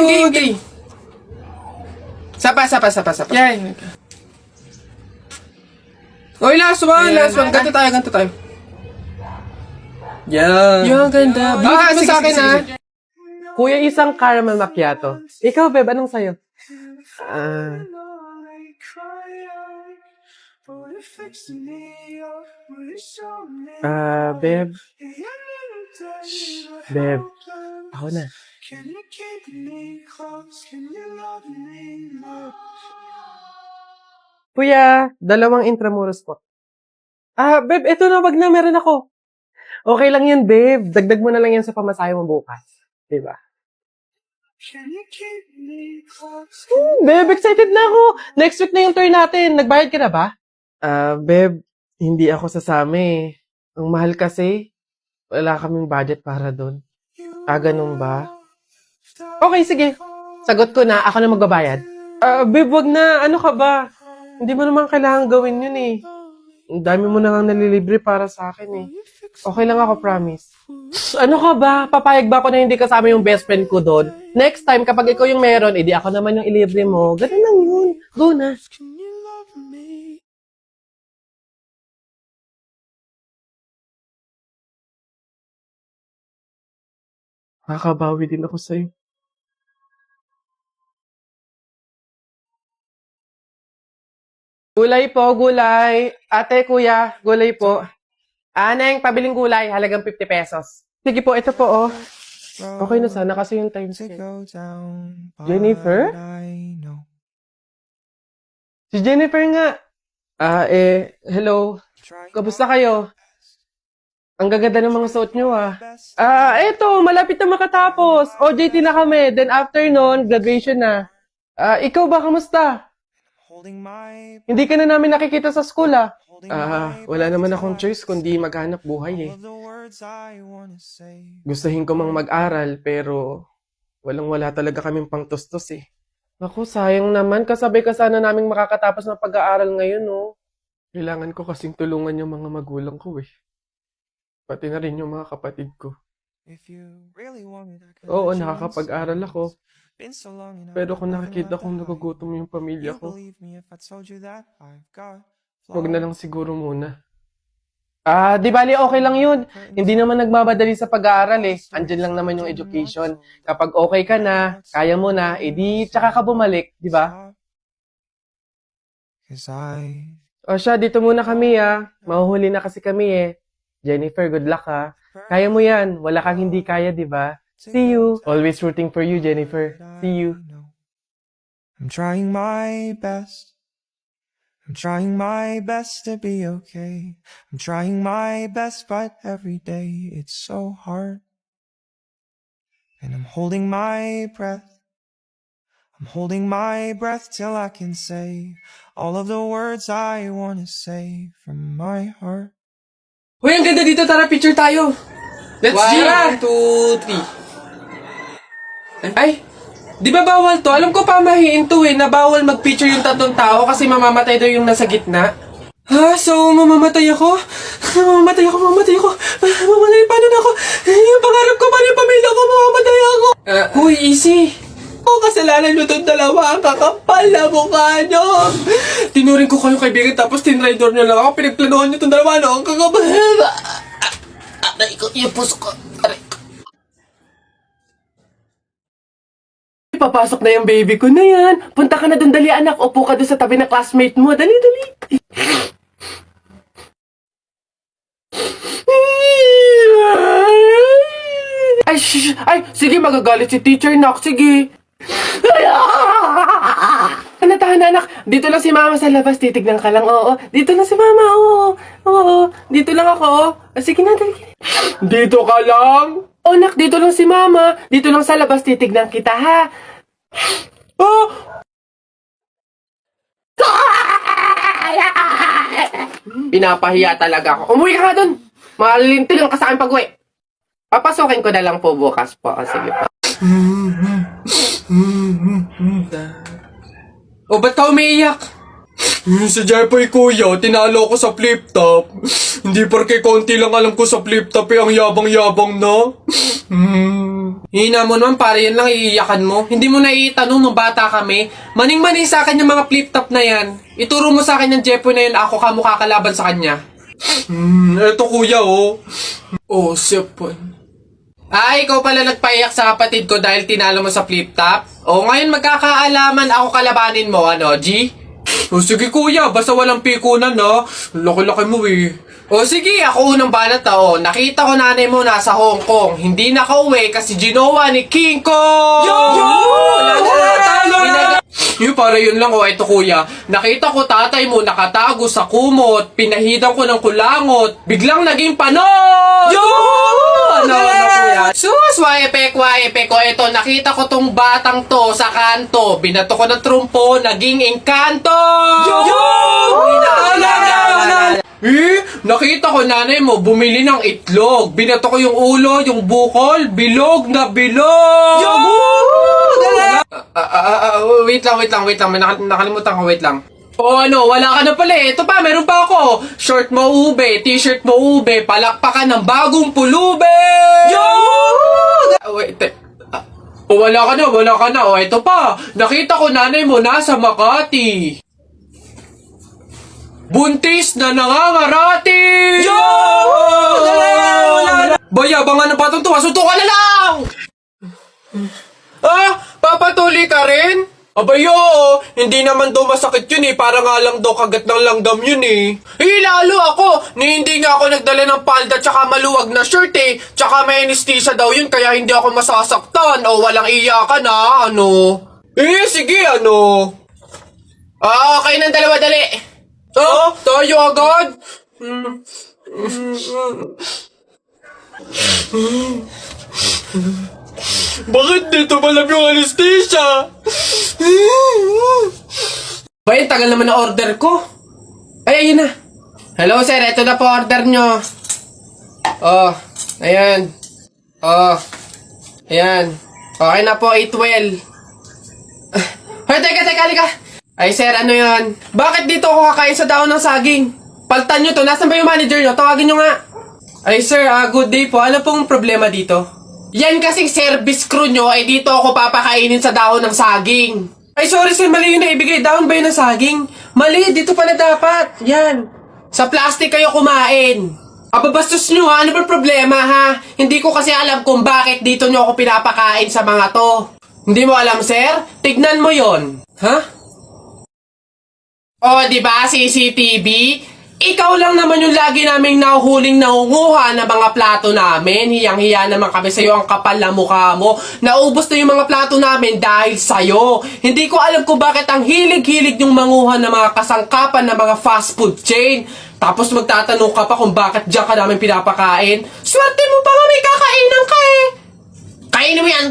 game. Sapa. Yan. Oy, last one. Ganto tayo. Yan. Yung ganda. Bigyan mo sa akin, ha? Kuya, isang caramel macchiato. Ikaw, Beb, anong sayo? Beb. Beb. Ako na. Kuya, 2 Intramuros po. Beb, eto na, wag na, meron ako. Okay lang yan, Beb. Dagdag mo na lang yan sa pamasahe mo bukas. Diba? Beb, excited na ako. Next week na yung tour natin. Nagbayad ka na ba? Beb, hindi ako sasama eh. Ang mahal kasi. Wala kaming budget para doon. Ganun ba? Okay, sige. Sagot ko na. Ako na magbabayad. Beb, wag na. Ano ka ba? Hindi mo naman kailangan gawin yun eh. Ang dami mo na nga nalilibre para sa akin eh. Okay lang ako, promise. Ano ka ba? Papayag ba ako na hindi kasama yung best friend ko doon? Next time, kapag ikaw yung meron, edi ako naman yung ilibre mo. Ganun lang yun. Go na. Nakakabawi din ako sa'yo. Gulay po, gulay. Ate, kuya, gulay po. Neng, pabiling gulay, halagang 50 pesos. Sige po, ito po, oh. Okay na sana kasi yung time set. Jennifer? Si Jennifer nga. Hello. Kamusta kayo? Ang gaganda ng mga suot nyo, ah. Eto, malapit na makatapos. OJT na kami. Then after nun, graduation na. Ikaw ba, kamusta? Hindi ka na namin nakikita sa school, ah. Wala naman akong choice kundi maghanap buhay, eh. Gustuhin ko mang mag-aral, pero walang-wala talaga kaming pangtustos, eh. Naku, sayang naman. Kasabay ka sana naming makakatapos ng pag-aaral ngayon, oh. Kailangan ko kasing tulungan yung mga magulang ko, eh. Pati na rin yung mga kapatid ko. Oo, nakakapag-aral ako. Pero kung nakikita kong nagugutom yung pamilya ko, huwag na lang siguro muna. Di bali, okay lang yun. Hindi naman nagmamadali sa pag-aaral eh. Andyan lang naman yung education. Kapag okay ka na, kaya mo na, edi tsaka ka bumalik, di ba? O siya, dito muna kami Mahuhuli na kasi kami eh. Jennifer, good luck ha. Kaya mo yan. Wala kang hindi kaya, di ba? See you. Always rooting for you, Jennifer. See you. I'm trying my best. I'm trying my best to be okay. I'm trying my best, but every day it's so hard. And I'm holding my breath. I'm holding my breath till I can say all of the words I want to say from my heart. Uy, ang ganda dito. Tara, picture tayo. Let's go. 1, 2, 3. Ay, di ba bawal to? Alam ko pamahiin to na bawal mag-picture yung tatlong tao kasi mamamatay daw yung nasa gitna. So mamamatay ako? Mamamatay ako. Mamamatay, paano na ako? Yung pangarap ko, paano yung pamilya ko? Mamamatay ako. Huy, easy. Kasalanan nyo itong dalawa. Ang kakapal na mukha nyo. Tinuring ko kayong kaibigan tapos tinraidor nyo lang ako. Pinagplanuhan nyo itong dalawa. Ang kakapal. Naikot yung puso ko. Papasok na yung baby ko na yan. Punta ka na dun, dali anak. Upo ka dun sa tabi ng classmate mo. Dali. Ay, sige, magagalit si teacher, nak. Sige. Tahan, anak. Dito lang si mama sa labas. Titignan ka lang, oo. Dito lang si mama, oo. Dito lang ako. Sige na, dali. Dito ka lang? Oh, nak, dito lang si mama. Dito lang sa labas. Titignan kita, ha? Oh! Pinapahiya talaga ako. Umuwi ka nga dun. Malilintil lang ka sa akin pag-uwi. Papasukin ko na lang po bukas po. Sige po. Ba't ka umiiyak? Si Jepoy kuya, tinalo ko sa flip top. Hindi porke konti lang alam ko sa flip top ang yabang-yabang na. Hina mo naman, para yan lang iiyakan mo. Hindi mo na itanong nung bata kami. Maning-maning sa akin yung mga flip top na yan. Ituro mo sa akin yung Jepoy na yun, ako kamo kakalaban sa kanya. Eto kuya oh. Oh, sipon. Ikaw pala nagpaiyak sa kapatid ko dahil tinalo mo sa flip top? Ngayon magkakaalaman ako kalabanin mo, ano, G? Sige kuya, basta walang pikunan na. Laki-laki mo eh. Sige, ako unang banat na. Nakita ko nanay mo nasa Hong Kong. Hindi nakauwi kasi ginawa ni King Kong! Para yun lang, ito kuya. Nakita ko tatay mo nakatago sa kumot. Pinahidan ko ng kulangot. Biglang naging panon! Ano kuya? Sus, waepek. Ito, nakita ko tong batang to sa kanto. Binato ko ng trumpo, naging engkanto! Nakita ko nanay mo bumili ng itlog. Binato ko yung ulo, yung bukol, bilog na bilog! Wait lang. Nakalimutan ko, wait lang. Wala ka na pala eh. Ito pa, meron pa ako. Short mo ube, t-shirt mo ube, palakpakan ng bagong pulube! Wala ka na. Ito pa. Nakita ko nanay mo nasa Makati. Buntis na nangangarati! Bayabangan na batang to. Sunto ka na lang! Papatuloy ka rin? Abayo, hindi naman daw masakit yun eh. Para nga lang daw kagat ng langgam yun eh. Lalo ako. Hindi nga ako nagdala ng palda tsaka maluwag na shirt eh. Tsaka may anesthesia daw yun kaya hindi ako masasaktan. Walang iyakan ha, ano. Sige, ano. Okay ng dalawa, dali. Tayo agad. Bakit dito malam yung anesthesia? Bayan, tagal naman na order ko. Ayun na. Hello sir, ito na po order nyo. Ayan. Ayan. Okay na po, 812. Teka, halika. Ay sir, ano yan? Bakit dito ako kakain sa daon ng saging? Paltan nyo to, nasan ba yung manager nyo? Tawagin nyo nga. Ay sir, good day po. Ano pong problema dito? Yan kasing service crew nyo, dito ako papakainin sa dahon ng saging. Ay sorry sir, mali yung naibigay. Dahon ba yun ng saging? Mali, dito pala dapat. Yan. Sa plastic kayo kumain. Ababastos nyo ha, ano ba problema ha? Hindi ko kasi alam kung bakit dito nyo ako pinapakain sa mga to. Hindi mo alam sir? Tignan mo yon. Ha? Diba, CCTV? Ikaw lang naman yung lagi naming nahuhuling nangunguha ng mga plato namin. Hiyang-hiya naman kami sa'yo, ang kapal na mukha mo. Naubos na yung mga plato namin dahil sa'yo. Hindi ko alam kung bakit ang hilig-hilig yung manguha ng mga kasangkapan ng mga fast food chain. Tapos magtatanong ka pa kung bakit diyan ka namin pinapakain. Swerte mo pa nga may kakainan ka eh. Kainin mo yan.